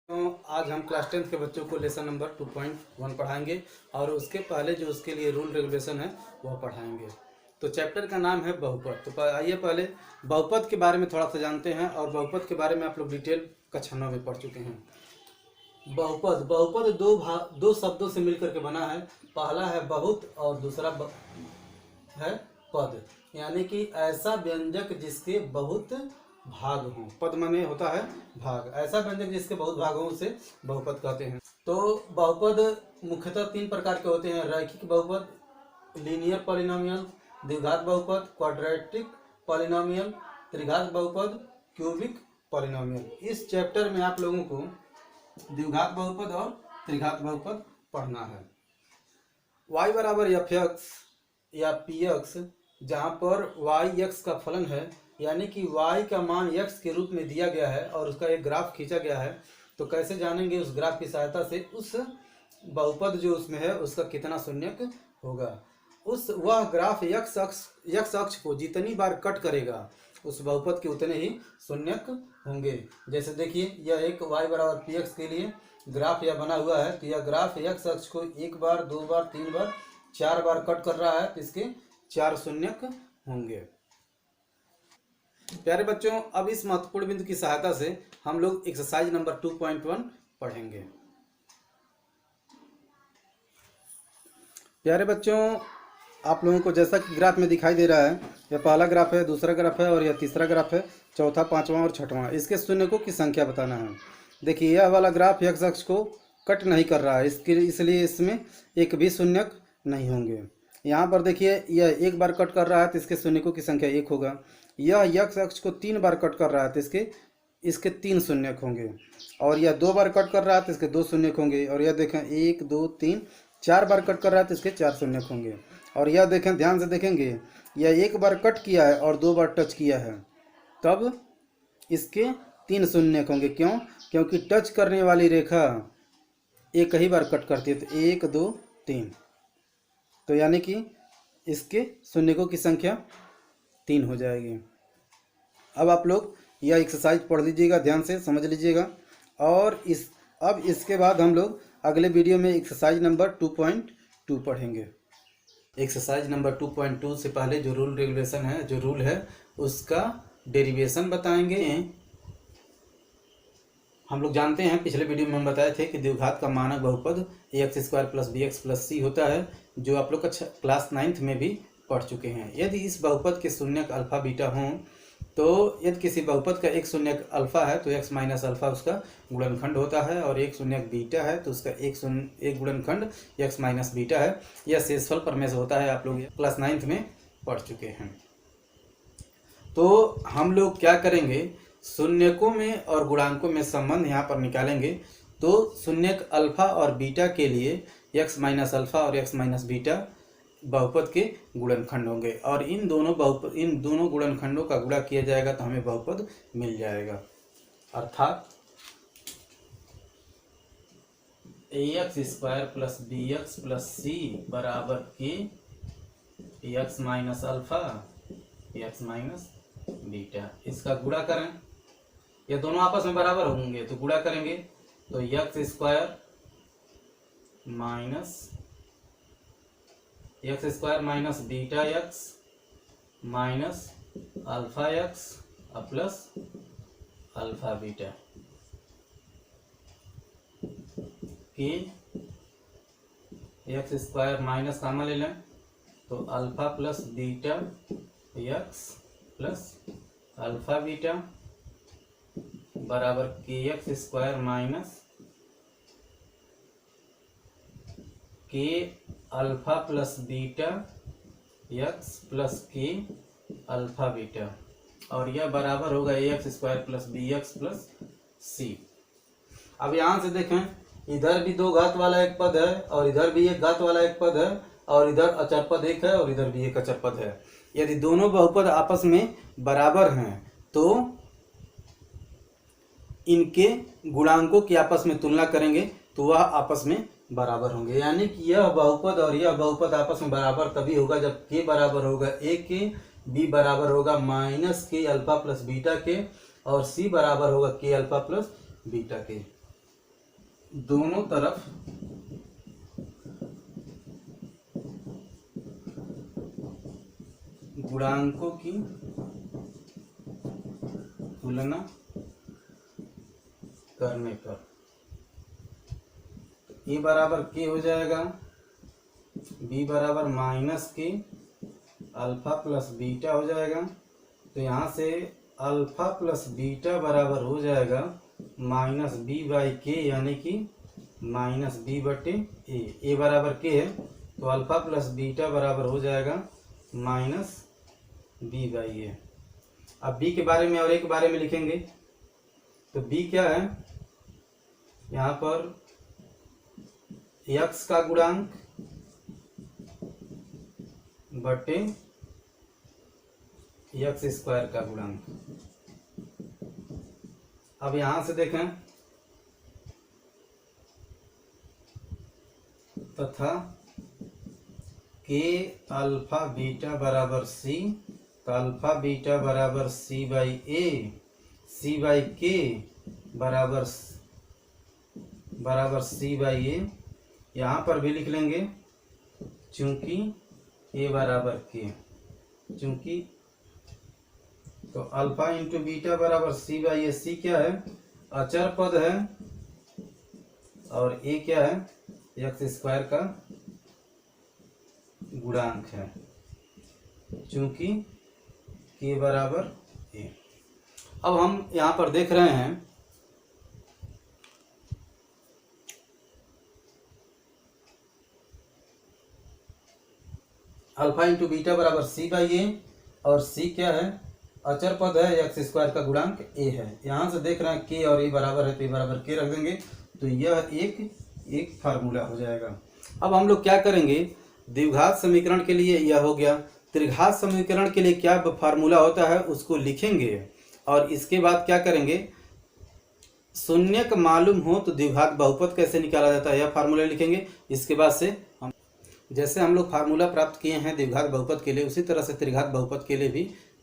तो आज हम क्लास 10 के बच्चों को लेसन नंबर 2.1 पढ़ाएंगे और उसके पहले जो उसके लिए रूल रेगुलेशन है वह पढ़ाएंगे। तो चैप्टर का नाम है बहुपद। तो आइए पहले बहुपद के बारे में थोड़ा सा जानते हैं। और बहुपद के बारे में आप लोग डिटेल कक्षा 9 में पढ़ चुके हैं। बहुपद बहुपद दो शब्दों से मिलकर के बना है। पहला है बहुत और दूसरा है पद, यानी कि ऐसा व्यंजक जिसके बहुत भाग हों। पद माने होता है भाग। ऐसा व्यंजक जिसके बहुत भाग हों उसे बहुपद कहते हैं। तो बहुपद मुख्यतः तीन प्रकार के होते हैं: रैखिक बहुपद, लीनियर पॉलिनोमियल, द्विघात बहुपद, क्वाड्रेटिक पॉलिनोमियल, त्रिघात बहुपद, क्यूबिक पॉलिनोमियल। इस चैप्टर में आप लोगों को द्विघात बहुपद और त्रिघात बहुपद पढ़ना है। y बराबर एफ एक्स या पी एक्स, जहाँ पर वाई एक्स का फलन है, यानी कि y का मान x के रूप में दिया गया है और उसका एक ग्राफ खींचा गया है। तो कैसे जानेंगे? उस ग्राफ की सहायता से उस बहुपद जो उसमें है उसका कितना शून्यक होगा। वह ग्राफ x अक्ष को जितनी बार कट करेगा उस बहुपद के उतने ही शून्यक होंगे। जैसे देखिए, यह एक y बराबर पी एक्स के लिए ग्राफ यह बना हुआ है। तो यह ग्राफ x अक्ष को एक बार, दो बार, तीन बार, चार बार कट कर रहा है, तो इसके चार शून्यक होंगे। प्यारे बच्चों, अब इस महत्वपूर्ण बिंदु की सहायता से हम लोग एक्सरसाइज नंबर 2.1 पढ़ेंगे। प्यारे बच्चों, आप लोगों को जैसा कि ग्राफ में दिखाई दे रहा है, यह पहला ग्राफ है, दूसरा ग्राफ है और यह तीसरा ग्राफ है, चौथा, पांचवा और छठवां। इसके शून्यकों की संख्या बताना है। देखिए, यह वाला ग्राफ x अक्ष को कट नहीं कर रहा है, इसलिए इसमें एक भी शून्यक नहीं होंगे। यहाँ पर देखिए, यह एक बार कट कर रहा है तो इसके शून्यकों की संख्या एक होगा। यह x अक्ष को तीन बार कट कर रहा है तो इसके तीन शून्यक होंगे। और यह दो बार कट कर रहा है तो इसके दो शून्यक होंगे। और यह देखें, एक, दो, तीन, चार बार कट कर रहा है तो इसके चार शून्यक होंगे। और यह देखें, ध्यान से देखेंगे, यह एक बार कट किया है और दो बार टच किया है, तब इसके तीन शून्यक होंगे। क्यों? क्योंकि टच करने वाली रेखा एक ही बार कट करती है। तो एक, दो, तीन, तो यानी कि इसके शून्यकों की संख्या तीन हो जाएगी। अब आप लोग यह एक्सरसाइज पढ़ लीजिएगा, ध्यान से समझ लीजिएगा। और अब इसके बाद हम लोग अगले वीडियो में एक्सरसाइज नंबर 2.2 पढ़ेंगे। एक्सरसाइज नंबर 2.2 से पहले जो रूल रेगुलेशन है, जो रूल है, उसका डेरिवेशन बताएंगे। हम लोग जानते हैं, पिछले वीडियो में हम बताए थे कि द्विघात का मानक बहुपद ax² + bx + c होता है, जो आप लोग क्लास 9th में भी पढ़ चुके हैं। यदि इस बहुपद के शून्यक अल्फा बीटा हों, तो यदि किसी बहुपद का एक शून्यक अल्फा है तो x - अल्फा उसका गुणनखंड होता है, और एक शून्यक बीटा है तो उसका एक गुणनखंड x - बीटा है। यह शेषफल प्रमेय होता है, आप लोग क्लास 9th में पढ़ चुके हैं। तो हम लोग क्या करेंगे, शून्यकों में और गुणांकों में संबंध यहाँ पर निकालेंगे। तो शून्यक अल्फा और बीटा के लिए x - अल्फा और x - बीटा बहुपद के गुणनखंड होंगे, और इन दोनों गुणनखंडों का गुणा किया जाएगा तो हमें बहुपद मिल जाएगा। अर्थात ax² + bx + c बराबर के x - अल्फा x - बीटा। इसका गुणा करें, ये दोनों आपस में बराबर होंगे तो गुणा करेंगे, तो x² - beta x minus alpha x plus alpha beta के x² माइनस कामा ले लें, तो alpha plus beta x plus alpha beta बराबर kx² माइनस के alpha plus beta x plus के अल्फा बीटा, और यह बराबर होगा ax² + bx + c। अब यहाँ से देखें, इधर भी दो घात वाला एक पद है और इधर भी एक घात वाला एक पद है, और इधर अचर पद एक है और इधर भी एक अचर पद है। यदि दोनों बहुपद आपस में बराबर हैं तो इनके गुणांकों की आपस में तुलना करेंगे तो वह आपस में बराबर होंगे। यानी कि यह बहुपद और यह बहुपद आपस में बराबर तभी होगा जब k बराबर होगा a के, b बराबर होगा -k अल्फा प्लस बीटा के, और c बराबर होगा k अल्फा प्लस बीटा के। दोनों तरफ गुणांकों की तुलना करने पर ए बराबर के हो जाएगा, बी बराबर माइनस के अल्फा प्लस बीटा हो जाएगा। तो यहाँ से अल्फा प्लस बीटा बराबर हो जाएगा माइनस बी बाई के, यानी कि माइनस बी बटे ए बराबर के है, तो अल्फा प्लस बीटा बराबर हो जाएगा माइनस बी बाई ए। अब बी के बारे में और ए के बारे में लिखेंगे। तो बी क्या है, यहाँ पर एक्स का गुणांक बटे एक्स स्क्वायर का गुणांक। अब यहां से देखें, तथा के अल्फा बीटा बराबर सी, तो अल्फा बीटा बराबर सी बाई ए, सी बाई के बराबर सी बाई ए। यहाँ पर भी लिख लेंगे चूंकि ए बराबर के, चूंकि तो अल्फा इंटू बीटा बराबर सी बाई ए। सी क्या है, अचर पद है, और ए क्या है, एक्स स्क्वायर का गुणांक है, चूंकि के बराबर ए। अब हम यहाँ पर देख रहे हैं अल्फा इंटू बीटा बराबर सी बाई ए, और सी क्या है, अचर पद है, एक्स स्क्वायर का गुणांक ए है। यहाँ से देख रहे हैं के और ए बराबर है, तो ए बराबर के रख देंगे, तो यह एक फार्मूला हो जाएगा। अब हम लोग क्या करेंगे, द्विघात समीकरण के लिए यह हो गया। त्रिघात समीकरण के लिए क्या फार्मूला होता है उसको लिखेंगे, और इसके बाद क्या करेंगे, शून्यक मालूम हो तो द्विघात बहुपद कैसे निकाला जाता है यह फार्मूला लिखेंगे। इसके बाद से हम जैसे हम लोग फार्मूला प्राप्त किए हैं द्विघात बहुपद के लिए, उसी तरह से त्रिघात बहुपद के लिए भी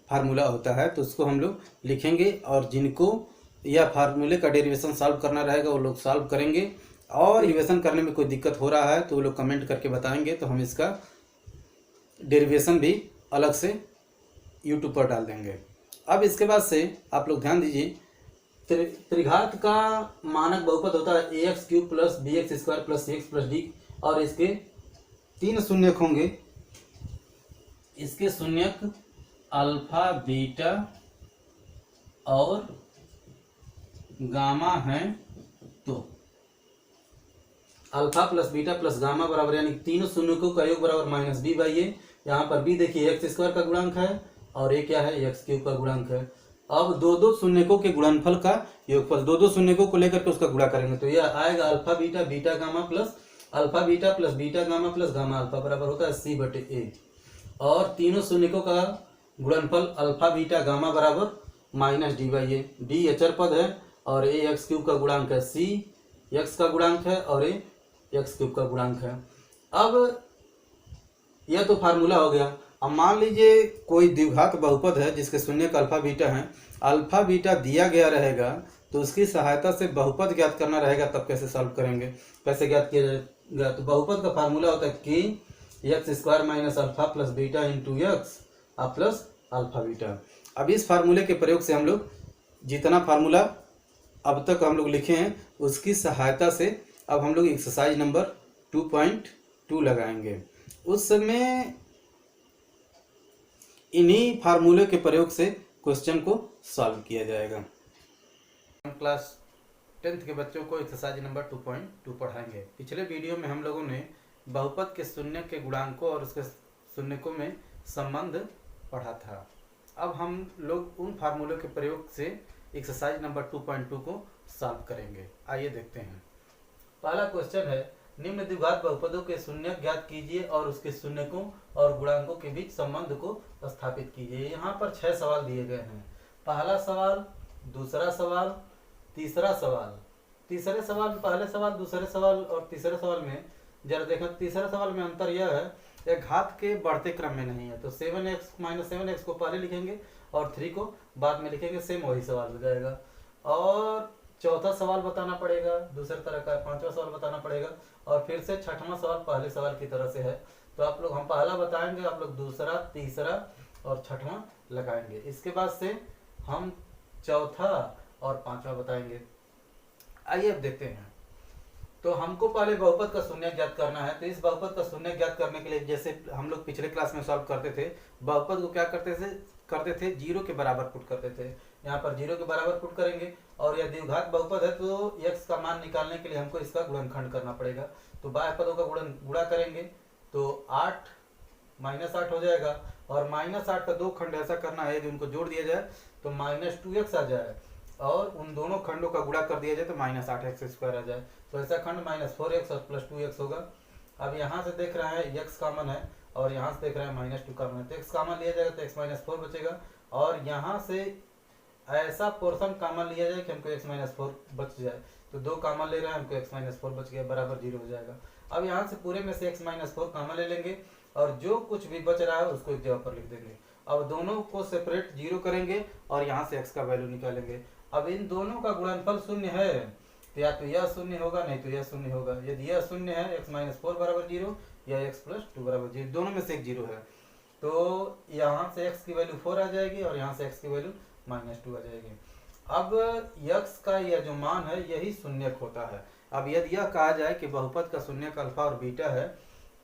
फार्मूला होता है, तो उसको हम लोग लिखेंगे। और जिनको यह फार्मूले का डेरिवेशन सॉल्व करना रहेगा वो लोग सॉल्व करेंगे, और डेरिवेशन करने में कोई दिक्कत हो रहा है तो वो लोग कमेंट करके बताएंगे, तो हम इसका डेरिवेशन भी अलग से यूट्यूब पर डाल देंगे। अब इसके बाद से आप लोग ध्यान दीजिए, त्रिघात का मानक बहुपद होता है a x cube plus b x square plus c x plus d, और इसके 3 शून्यक होंगे। इसके शून्यक अल्फा बीटा और गामा है, तो alpha plus beta plus gamma बराबर, यानी तीनों शून्यकों का योग बराबर माइनस बी बाई ए। यहाँ पर बी देखिए एक्स स्क्वायर का गुणांक है, और ए क्या है, एक्स क्यूब का गुणांक है। अब दो शून्यकों के गुणनफल का योगफल, दो शून्यकों को लेकर के उसका गुणा करेंगे, तो यह आएगा alpha beta beta gamma plus alpha beta plus beta gamma plus gamma alpha बराबर होता है सी बटे ए। और तीनों शून्यकों का गुणनफल अल्फा बीटा गामा बराबर minus D by A. D अचर पद है, और ए एक्स क्यूब का गुणांक है, सी एक्स का गुणांक है, और ए एक्स क्यूब का गुणांक है। अब यह तो फार्मूला हो गया। अब मान लीजिए कोई द्विघात बहुपद है जिसके शून्यक अल्फा बीटा है, अल्फा बीटा दिया गया रहेगा, तो उसकी सहायता से बहुपद ज्ञात करना रहेगा। तब कैसे सॉल्व करेंगे, कैसे ज्ञात किया जाएगा, तो बहुपद का फार्मूला होता है के x square minus alpha plus beta into x plus alpha beta. अब इस फार्मूले के प्रयोग से हम लोग जितना फार्मूला अब तक हम लोग लिखे हैं उसकी सहायता से अब हम लोग एक्सरसाइज नंबर 2.2 लगाएंगे। उस समय इन्हीं फार्मूले के प्रयोग से क्वेश्चन को सॉल्व किया जाएगा। क्लास 10th के बच्चों को एक्सरसाइज नंबर 2.2 पढ़ाएंगे। पिछले वीडियो में हम लोगों ने बहुपद के शून्य के गुणांकों और उसके शून्यकों में संबंध पढ़ा था। अब हम लोग उन फार्मूलों के प्रयोग से एक्सरसाइज नंबर 2.2 को सॉल्व करेंगे। आइए देखते हैं। पहला क्वेश्चन है, निम्न द्विघात बहुपदों के शून्यक ज्ञात कीजिए और उसके शून्यकों और गुणांकों के बीच संबंध को स्थापित कीजिए। यहाँ पर 6 सवाल दिए गए हैं। पहला सवाल, दूसरा सवाल, तीसरा सवाल। तीसरे सवाल, पहले सवाल, दूसरे सवाल और तीसरे सवाल में जरा देखें, तीसरे सवाल में अंतर यह है यह घात के बढ़ते क्रम में नहीं है, तो 7x माइनस 7x को पहले लिखेंगे और 3 को बाद में लिखेंगे, सेम वही सवाल हो जाएगा। और चौथा सवाल बताना पड़ेगा दूसरे तरह का, पांचवा सवाल बताना पड़ेगा, और फिर से छठवां सवाल पहले सवाल की तरह से है। तो आप लोग, हम पहला बताएंगे, आप लोग दूसरा, तीसरा और छठवां लगाएंगे। इसके बाद से हम चौथा और पांचवा बताएंगे। आइए अब देखते हैं। तो हमको पहले बहुपद का शून्य ज्ञात करना है। तो इस बहुपद का शून्य ज्ञात करने के लिए, जैसे हम लोग पिछले क्लास में सॉल्व करते थे, बहुपद को क्या करते थे जीरो के बराबर पुट करते थे। यहाँ पर जीरो के बराबर पुट करेंगे, और यह द्विघात बहुपद है तो x का मान निकालने के लिए हमको इसका गुणनखंड करना पड़ेगा। तो बाह्य पदों का गुणा करेंगे तो 8 -8 हो जाएगा, और -8 का दो खंड ऐसा करना है जो उनको जोड़ दिया जाए तो -2x आ जाए, और उन दोनों खंडों का गुणा कर दिया जाए तो -8x² आ जाए। तो ऐसा खंड -4x और +2x होगा। अब यहाँ से देख रहे हैं x कॉमन है, और यहाँ से देख रहे हैं -2 कॉमन है, तो x कॉमन लिया जाएगा तो x - 4 बचेगा, और यहाँ से ऐसा पोर्शन कॉमन लिया जाए कि हमको x - 4 बच जाए। तो दो कॉमन ले रहे हैं, हमको x - 4 बच गया, बराबर 0 हो जाएगा। अब यहाँ से पूरे में से x - 4 कॉमन ले लेंगे, और जो कुछ भी बच रहा है उसको एक जगह पर लिख देंगे। अब दोनों को सेपरेट 0 करेंगे, और यहाँ से x का वैल्यू निकालेंगे। अब इन दोनों का गुणनफल शून्य है, तो या तो यह शून्य होगा, नहीं तो यह शून्य होगा। यदि यह शून्य है, x - 4 बराबर 0 या x + 2 बराबर 0, दोनों में से एक 0 है, तो यहाँ से x की वैल्यू 4 आ जाएगी, और यहाँ से x की वैल्यू -2 आ जाएगी। अब x का यह जो मान है यही शून्यक होता है। अब यदि यह कहा जाए कि बहुपद का शून्यक अल्फा और बीटा है,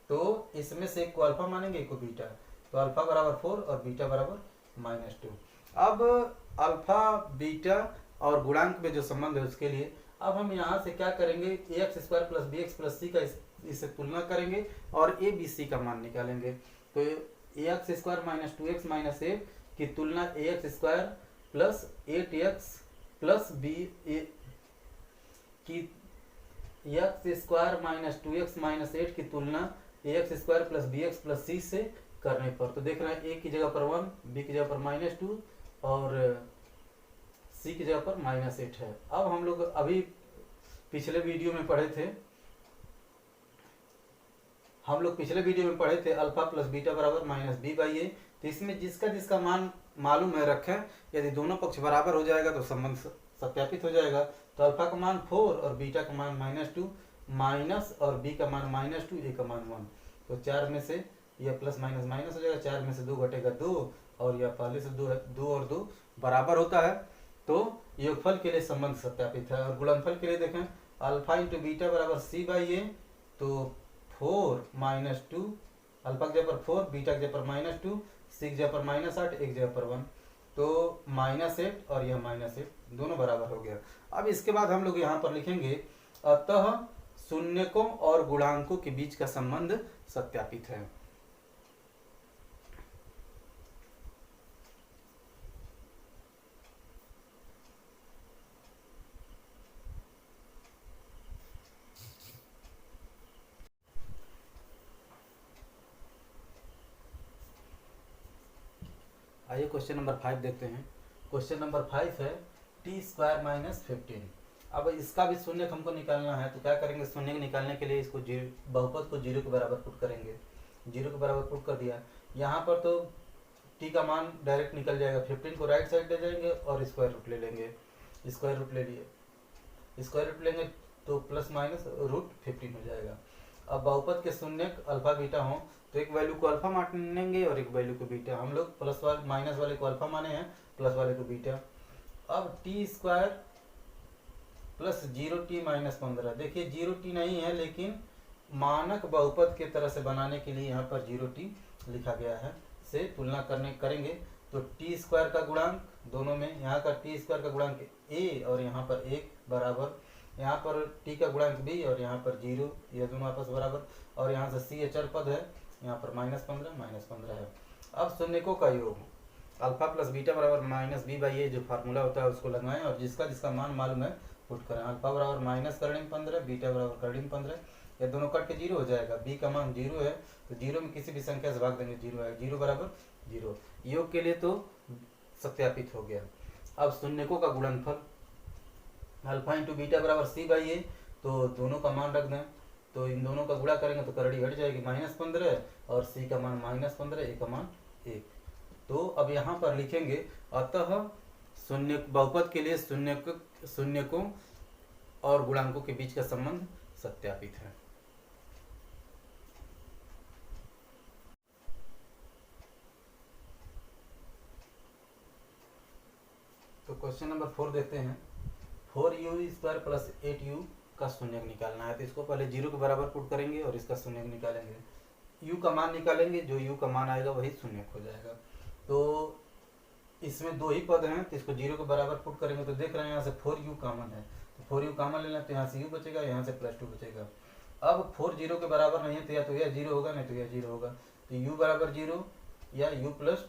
तो इसमें से एक को अल्फा मानेंगे, एक को बीटा, तो अल्फा बराबर 4 और बीटा बराबर -2। अब अल्फा बीटा और गुणांक में जो संबंध है उसके लिए अब हम यहाँ से क्या करेंगे, ax² + bx + c का इससे तुलना करेंगे और a b c का मान निकालेंगे। तो ax² - 2x - 8 की तुलना ax² + 8x + b की x² - 2x - 8 की तुलना ax² + bx + c से करने पर, तो देख रहे हैं a की जगह पर 1, b की जगह पर -2 और c की जगह पर -8 है। अब हम लोग अभी पिछले वीडियो में पढ़े थे, अल्फा + बीटा बराबर -b/a। तो इसमें जिसका जिसका मान मालूम है रखें, यदि दोनों पक्ष बराबर हो जाएगा तो संबंध सत्यापित हो जाएगा। तो अल्फा का मान 4 और बीटा का मान -2, माइनस और b का मान -2, a का मान 1, तो 4 में से यह प्लस माइनस माइनस हो जाएगा, 4 में से 2 घटेगा 2, और यह पहले से 2 है, 2 और 2 बराबर होता है। तो योगफल के लिए संबंध सत्यापित है। और गुणनफल के लिए देखें, अल्फा × बीटा बराबर c/a, तो 4 - 2, अल्फा की जगह पर 4, बीटा की जगह पर -2, c की जगह पर -8, एक जगह पर 1, तो -8 और यह -8 दोनों बराबर हो गया। अब इसके बाद हम लोग यहाँ पर लिखेंगे, अतः शून्यकों और गुणांकों के बीच का संबंध सत्यापित है। आइए क्वेश्चन नंबर 5 देखते हैं। क्वेश्चन नंबर 5 है t² - 15। अब इसका भी शून्य हमको निकालना है, तो क्या करेंगे, शून्य निकालने के लिए इसको बहुपद को 0 के बराबर पुट करेंगे। 0 के बराबर पुट कर दिया, यहाँ पर तो t का मान डायरेक्ट निकल जाएगा। 15 को राइट साइड ले जाएंगे और स्क्वायर रूट ले लेंगे, स्क्वायर रूट ले लिए, स्क्वायर रूट लेंगे तो प्लस माइनस √15 हो जाएगा। अब बहुपद के शून्य अल्फा बीटा हो तो एक वैल्यू को अल्फा मानेंगे और एक वैल्यू को बीटा। हम लोग प्लस वाले माइनस वाले को अल्फा माने हैं, प्लस वाले को बीटा। अब t² + 0t - 15, देखिए 0t नहीं है, लेकिन मानक बहुपद के तरह से बनाने के लिए यहाँ पर 0t लिखा गया है। से तुलना करेंगे तो t² का गुणांक दोनों में, यहाँ का t² का गुणांक a और यहाँ पर 1 बराबर, यहाँ पर t का गुणांक b और यहाँ पर 0, यह दोनों आपस बराबर, और यहाँ से c अचर पद है, यहाँ पर -15 है। अब शून्यकों का योग, अल्फा + बीटा बराबर -b/a जो फार्मूला होता है उसको लगाएं, और जिसका जिसका मान मालूम है पुट करें। अल्फा बराबर -15, बीटा बराबर 15, ये दोनों कट के 0 हो जाएगा। b का मान 0 है, तो 0 में किसी भी संख्या से भाग देंगे 0 है, 0 बराबर 0। योग के लिए तो सत्यापित हो गया। अब शून्यकों का गुणनफल, अल्फा × बीटा बराबर c/a, तो दोनों का मान रख दें, तो इन दोनों का गुणा करेंगे तो करड़ी हट जाएगी, -15 और c का मान -15, a का मान 1। तो अब यहाँ पर लिखेंगे, अतः शून्य बहुपद के लिए शून्यकों और गुणांकों के बीच का संबंध सत्यापित है। तो क्वेश्चन नंबर 4 देखते हैं। 4u² प्लस 8u का शून्यक निकालना है। तो इसको पहले 0 के बराबर पुट करेंगे और इसका शून्यक निकालेंगे। u का मान निकालेंगे, जो u का मान आएगा वही शून्यक हो जाएगा। तो इसमें दो ही पद हैं, तो इसको 0 के बराबर पुट करेंगे। तो देख रहे हैं यहाँ से 4u कॉमन है, तो 4u कॉमन लेना, तो यहाँ से u बचेगा, यहाँ से +2 बचेगा। अब 4 0 के बराबर नहीं है, तो या तो यह 0 होगा, नहीं तो यह 0 होगा। तो u बराबर 0 या u +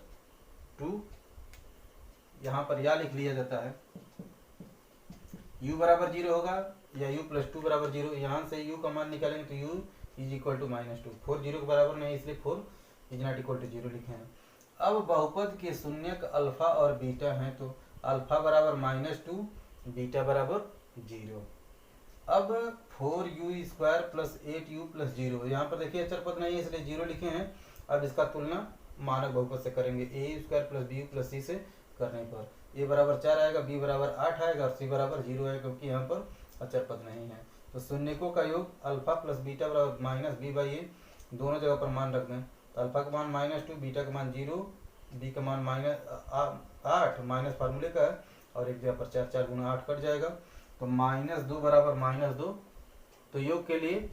2, यहाँ पर या लिख लिया जाता है। u बराबर 0 होगा या u + 2 बराबर 0। यहाँ से u का मान निकालेंगे तो u = -2। 4 0 के बराबर नहीं, इसलिए 4 = 0 लिखे हैं। अब बहुपद के शून्यक अल्फा और बीटा हैं, तो अल्फा बराबर -2, बीटा बराबर 0। अब 4u² प्लस 8u प्लस 0, यहाँ पर देखिए अचर पद नहीं है इसलिए 0 लिखे हैं। अब इसका तुलना मानक बहुपद से करेंगे, a² plus b plus c से करने पर a बराबर 4 आएगा, b बराबर 8 आएगा और c बराबर 0 आएगा, क्योंकि यहाँ पर अचर पद नहीं है। तो शून्यकों का योग अल्फा प्लस बीटा बराबर -b/a, दोनों जगह पर मान रख दें। तो अल्फा का मान -2, बीटा का मान 0, बी का मान -8, माइनस फार्मूले का है, और एक जगह पर 4 4 गुना 8 कट जाएगा, तो -2 बराबर -2। तो योग के लिए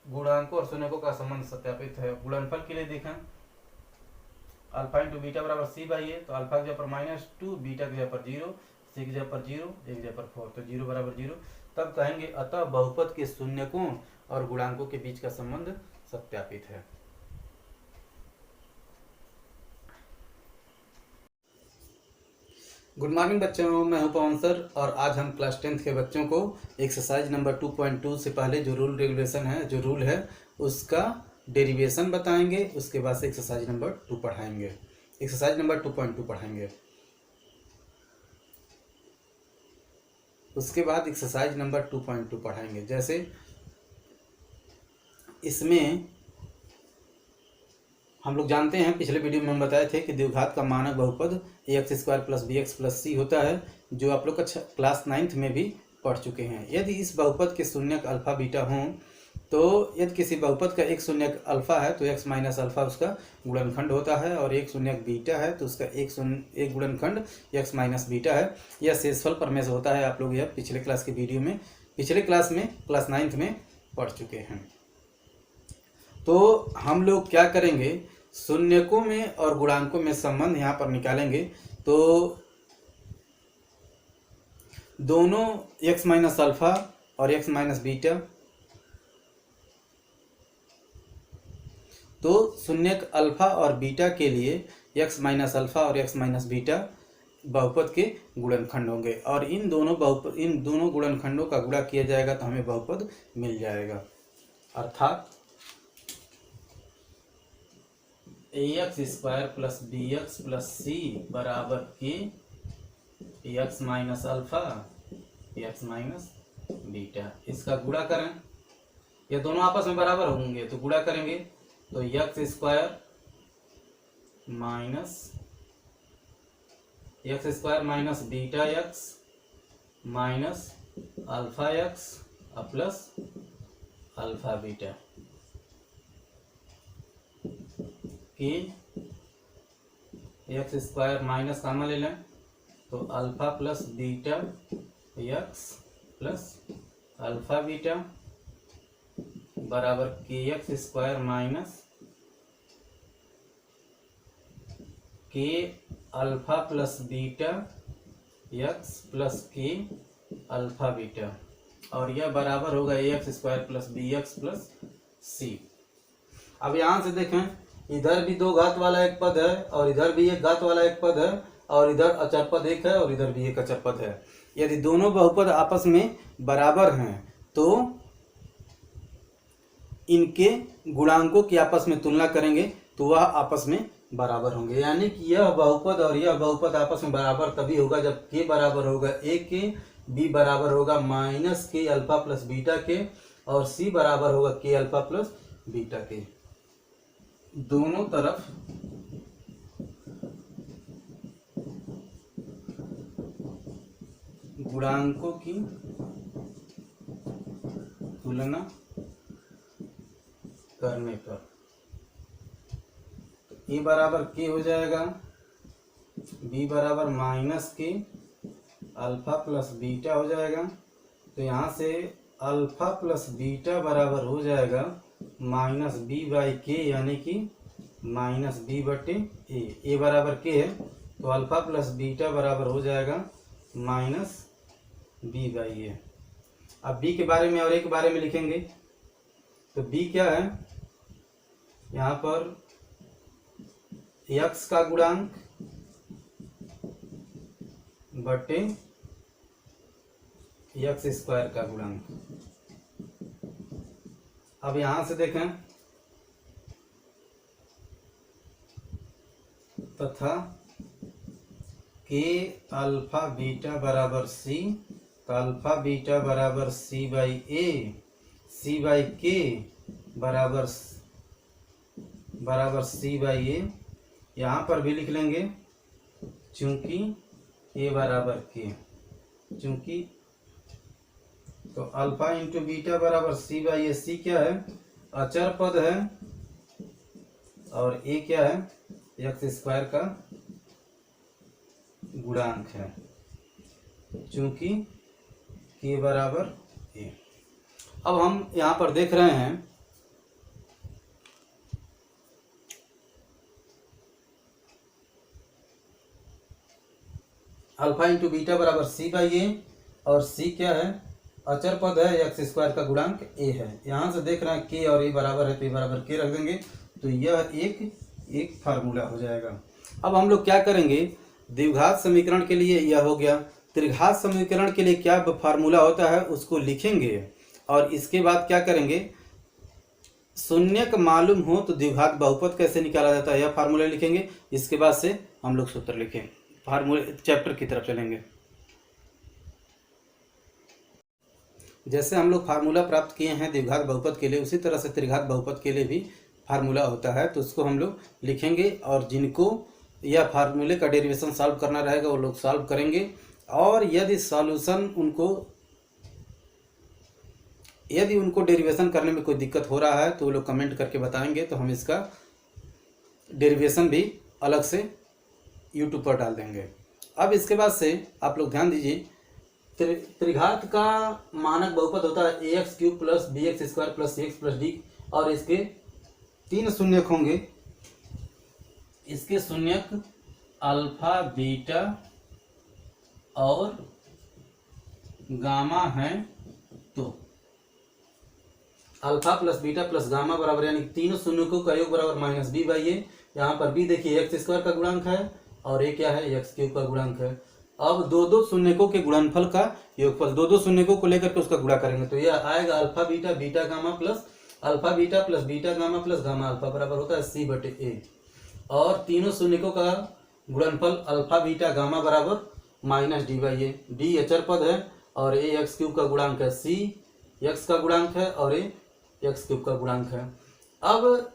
गुणांकों और शून्यकों का संबंध सत्यापित है। गुणनफल के लिए देखें, अल्फा इंटू बीटा बराबर c/a, तो अल्फा की जगह पर -2, बीटा की जगह पर 0, c की जगह पर 0, एक जगह पर 4, तो 0 बराबर 0। तब कहेंगे अतः बहुपद के शून्यकों और गुणांकों के बीच का संबंध सत्यापित है। गुड मॉर्निंग बच्चों, मैं हूं पवन सर और आज हम क्लास 10th के बच्चों को एक्सरसाइज नंबर 2.2 से पहले जो रूल है उसका डेरिवेशन बताएंगे। उसके बाद से एक्सरसाइज नंबर 2 पढ़ाएंगे, एक्सरसाइज नंबर 2.2 पढ़ाएंगे। उसके बाद एक्सरसाइज नंबर 2.2 पढ़ाएंगे। जैसे इसमें हम लोग जानते हैं, पिछले वीडियो में हम बताए थे कि द्विघात का मानक बहुपद ax² plus bx plus c होता है, जो आप लोग क्लास 9th में भी पढ़ चुके हैं। यदि इस बहुपद के शून्यक अल्फा बीटा हों, तो यदि किसी बहुपद का एक शून्यक अल्फा है तो x माइनस अल्फा उसका गुणनखंड होता है, और एक शून्यक बीटा है तो उसका एक गुणनखंड x माइनस बीटा है। यह शेषफल प्रमेय होता है। आप लोग यह पिछले क्लास के वीडियो में, पिछले क्लास में क्लास 9th में पढ़ चुके हैं। तो हम लोग क्या करेंगे, शून्यकों में और गुणांकों में संबंध यहाँ पर निकालेंगे। तो दोनों x माइनस अल्फा और x माइनस बीटा, तो शून्यक अल्फा और बीटा के लिए x माइनस अल्फा और x माइनस बीटा बहुपद के गुणनखंड होंगे, और इन दोनों गुणनखंडों का गुणा किया जाएगा तो हमें बहुपद मिल जाएगा। अर्थात ax² plus bx plus c बराबर के x minus alpha x minus beta. इसका गुणा करें, ये दोनों आपस में बराबर होंगे तो गुणा करेंगे, तो x² minus beta x minus alpha x plus alpha beta कि x² माइनस कॉमन ले लें, तो alpha plus beta x plus alpha beta बराबर kx² minus k alpha plus beta x plus k alpha beta, और यह बराबर होगा ax² plus bx plus c। अब यहाँ से देखें, इधर भी दो घात वाला एक पद है और इधर भी एक घात वाला एक पद है, और इधर अचर पद एक है और इधर भी एक अचर पद है। यदि दोनों बहुपद आपस में बराबर हैं तो इनके गुणांकों की आपस में तुलना करेंगे तो वह आपस में बराबर होंगे। यानी कि यह बहुपद और यह बहुपद आपस में बराबर तभी होगा जब k बराबर होगा a के, b बराबर होगा -k अल्फा प्लस बीटा के, और c बराबर होगा k अल्फा प्लस बीटा के। दोनों तरफ गुणांकों की तुलना करने पर ए बराबर के हो जाएगा, बी बराबर माइनस के अल्फा प्लस बीटा हो जाएगा। तो यहाँ से अल्फा प्लस बीटा बराबर हो जाएगा माइनस बी बाई के, यानी कि माइनस बी बटे ए बराबर के है तो अल्फा प्लस बीटा बराबर हो जाएगा माइनस बी बाई ए। अब बी के बारे में और ए के बारे में लिखेंगे। तो बी क्या है, यहाँ पर x का गुणांक बटे एक्स स्क्वायर का गुणांक। अब यहां से देखें तथा के अल्फा बीटा बराबर सी, अल्फा बीटा बराबर सी बाई ए, सी बाई के बराबर सी बाई ए। यहाँ पर भी लिख लेंगे चूंकि ए बराबर के, चूंकि तो अल्फा इंटू बीटा बराबर सी बाई ए। सी क्या है, अचर पद है, और ए क्या है, एक्स स्क्वायर का गुणांक है, चूंकि के बराबर ए। अब हम यहाँ पर देख रहे हैं अल्फा इंटू बीटा बराबर सी बाई ए, और सी क्या है, अचर पद है, एक्स स्क्वायर का गुणांक ए है। यहाँ से देख रहे हैं के और ए बराबर है तो ए बराबर के रख देंगे, तो यह एक फार्मूला हो जाएगा। अब हम लोग क्या करेंगे, द्विघात समीकरण के लिए यह हो गया। त्रिघात समीकरण के लिए क्या फार्मूला होता है उसको लिखेंगे, और इसके बाद क्या करेंगे, शून्यक मालूम हो तो द्विघात बहुपद कैसे निकाला जाता है यह फार्मूला लिखेंगे। इसके बाद से हम लोग सूत्र लिखेंगे, फार्मूले चैप्टर की तरफ चलेंगे। जैसे हम लोग फार्मूला प्राप्त किए हैं द्विघात बहुपद के लिए, उसी तरह से त्रिघात बहुपद के लिए भी फार्मूला होता है, तो उसको हम लोग लिखेंगे। और जिनको यह फार्मूले का डेरिवेशन सॉल्व करना रहेगा वो लोग सॉल्व करेंगे। और यदि उनको डेरिवेशन करने में कोई दिक्कत हो रहा है तो वो लोग कमेंट करके बताएंगे, तो हम इसका डेरिवेशन भी अलग से यूट्यूब पर डाल देंगे। अब इसके बाद से आप लोग ध्यान दीजिए, त्रिघात का मानक बहुपद होता है a x cube plus b x square plus c x plus d, और इसके 3 शून्यक होंगे। इसके शून्यक अल्फा बीटा और गामा हैं। तो alpha plus beta plus gamma बराबर, यानी 3 शून्यकों का योग बराबर माइनस बी बाई ए। यहाँ पर बी देखिए एक्स स्क्वायर का गुणांक है और ए क्या है, एक्स क्यूब का गुणांक है। अब दो शून्यकों के गुणनफल का योगफल, दो शून्यकों को लेकर के उसका गुणा करेंगे, तो यह आएगा alpha beta beta gamma plus alpha beta plus beta gamma plus gamma alpha बराबर होता है सी बटे ए। और तीनों शून्यकों का गुणनफल अल्फा बीटा गामा बराबर minus D by A. D अचर पद है और ए एक्स क्यूब का गुणांक है, सी एक्स का गुणांक है और ए एक्स क्यूब का गुणांक है। अब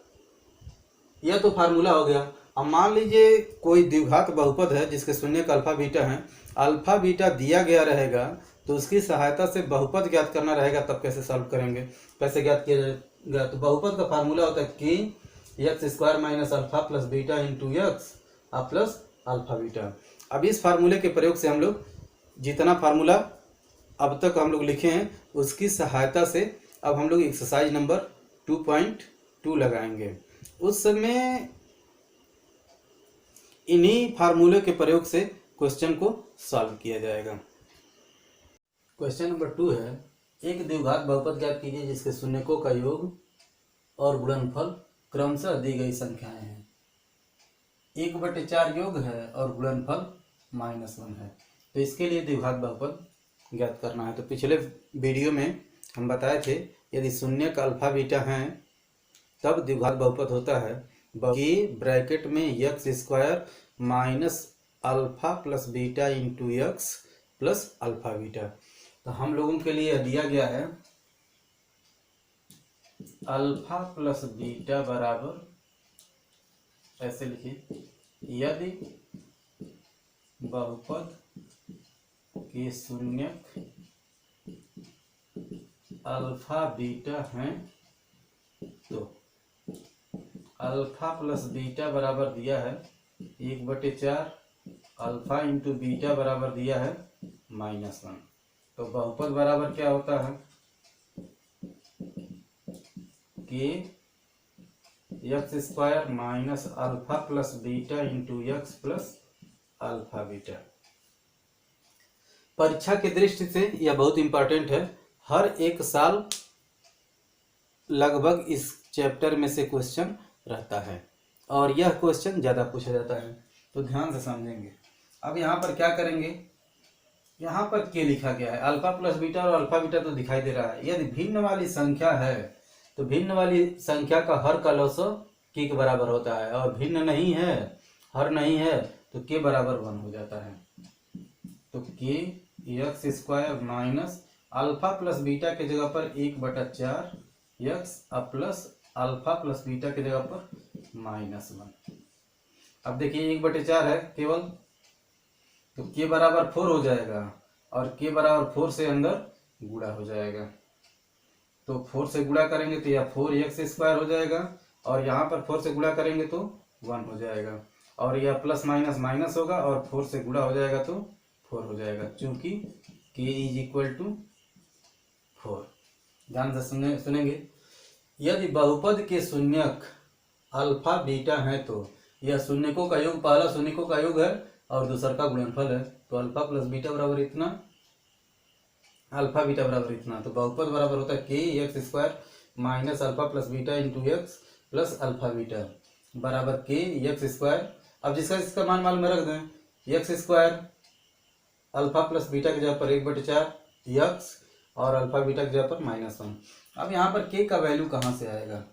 यह तो फार्मूला हो गया। अब मान लीजिए कोई द्विघात बहुपद है जिसके शून्य का अल्फा बीटा है, अल्फा बीटा दिया गया रहेगा, तो उसकी सहायता से बहुपद ज्ञात करना रहेगा। तब कैसे सॉल्व करेंगे, कैसे ज्ञात किया जाएगा, तो बहुपद का फार्मूला होता है कि x square minus alpha plus beta into x plus alpha beta. अब इस फार्मूले के प्रयोग से हम लोग जितना फार्मूला अब तक हम लोग लिखे हैं उसकी सहायता से अब हम लोग एक्सरसाइज नंबर 2.2 लगाएंगे। उस समय इन्हीं फार्मूले के प्रयोग से क्वेश्चन को सॉल्व किया जाएगा। क्वेश्चन नंबर 2 है, एक द्विघात बहुपद ज्ञात कीजिए जिसके शून्यकों का योग और गुणनफल क्रमशः दी गई संख्याएं हैं। 1/4 योग है और गुणनफल -1 है। तो इसके लिए द्विघात बहुपद ज्ञात करना है। तो पिछले वीडियो में हम बताए थे यदि शून्य का अल्फा बीटा हैं तब द्विघात बहुपद होता है कि ब्रैकेट में x square minus alpha plus beta into x plus alpha beta. तो हम लोगों के लिए दिया गया है अल्फा प्लस बीटा बराबर, ऐसे लिखिए, यदि बहुपद के शून्यक अल्फा बीटा हैं तो अल्फा प्लस बीटा बराबर दिया है 1/4, अल्फा इंटू बीटा बराबर दिया है -1। तो बहुपद बराबर क्या होता है कि x² minus alpha plus beta into x plus alpha beta. परीक्षा की दृष्टि से यह बहुत इंपॉर्टेंट है। हर एक साल लगभग इस चैप्टर में से क्वेश्चन रहता है और यह क्वेश्चन ज़्यादा पूछा जाता है, तो ध्यान से समझेंगे। अब यहाँ पर क्या करेंगे, यहाँ पर के लिखा गया है, अल्फा प्लस बीटा और अल्फा बीटा तो दिखाई दे रहा है। यदि भिन्न वाली संख्या है तो भिन्न वाली संख्या का हर का लॉसो के बराबर होता है, और भिन्न नहीं है, हर नहीं है, तो के बराबर 1 हो जाता है। तो के x² minus alpha plus beta के जगह पर 1/4 x plus alpha plus beta के जगह पर -1। अब देखिए 1/4 है केवल, तो के बराबर 4 हो जाएगा और के बराबर 4 से अंदर गुणा हो जाएगा। तो 4 से गुणा करेंगे तो यह 4x² हो जाएगा, और यहाँ पर 4 से गुणा करेंगे तो 1 हो जाएगा, और यह प्लस माइनस माइनस होगा और 4 से गुणा हो जाएगा तो 4 हो जाएगा, चूंकि k = 4। ध्यान से सुनेंगे। यदि बहुपद के शून्यक अल्फा बीटा है तो यह शून्यकों का योग, पहला शून्यकों का योग है और दूसरा का गुणनफल है। तो अल्फा प्लस बीटा बराबर इतना, अल्फा बीटा बराबर इतना। तो बहुपद बराबर होता है k x² minus alpha plus beta into x plus alpha beta बराबर k x²। अब जिसका मान मालूम रख दें, x² अल्फा प्लस बीटा की जगह पर 1/4 x और अल्फा बीटा की जगह पर -1। अब यहाँ पर k का वैल्यू कहाँ से आएगा,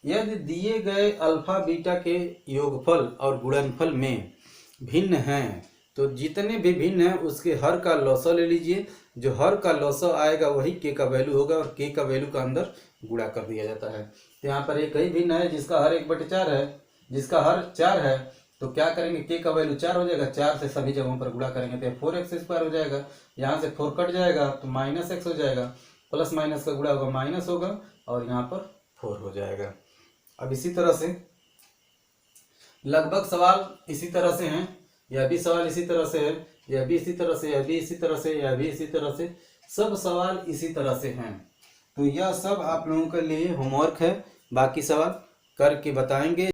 यदि दिए गए अल्फा बीटा के योगफल और गुणनफल में भिन्न हैं तो जितने भी भिन्न हैं उसके हर का लॉसो ले लीजिए। जो हर का लॉसो आएगा वही k का वैल्यू होगा, और k का वैल्यू का अंदर गुणा कर दिया जाता है। तो यहाँ पर एक ही भिन्न है जिसका हर 1/4 है, जिसका हर 4 है, तो क्या करेंगे, k का वैल्यू 4 हो जाएगा, 4 से सभी जगहों पर गुणा करेंगे तो 4x² हो जाएगा। यहाँ से 4 कट जाएगा तो -x हो जाएगा, प्लस माइनस का गुणा होगा माइनस होगा, और यहाँ पर 4 हो जाएगा। अब इसी तरह से लगभग सवाल इसी तरह से हैं, यह भी सवाल इसी तरह से है, यह भी इसी तरह से, यह भी इसी तरह से, यह भी इसी तरह से, सब सवाल इसी तरह से हैं। तो यह सब आप लोगों के लिए होमवर्क है, बाकी सवाल करके बताएंगे।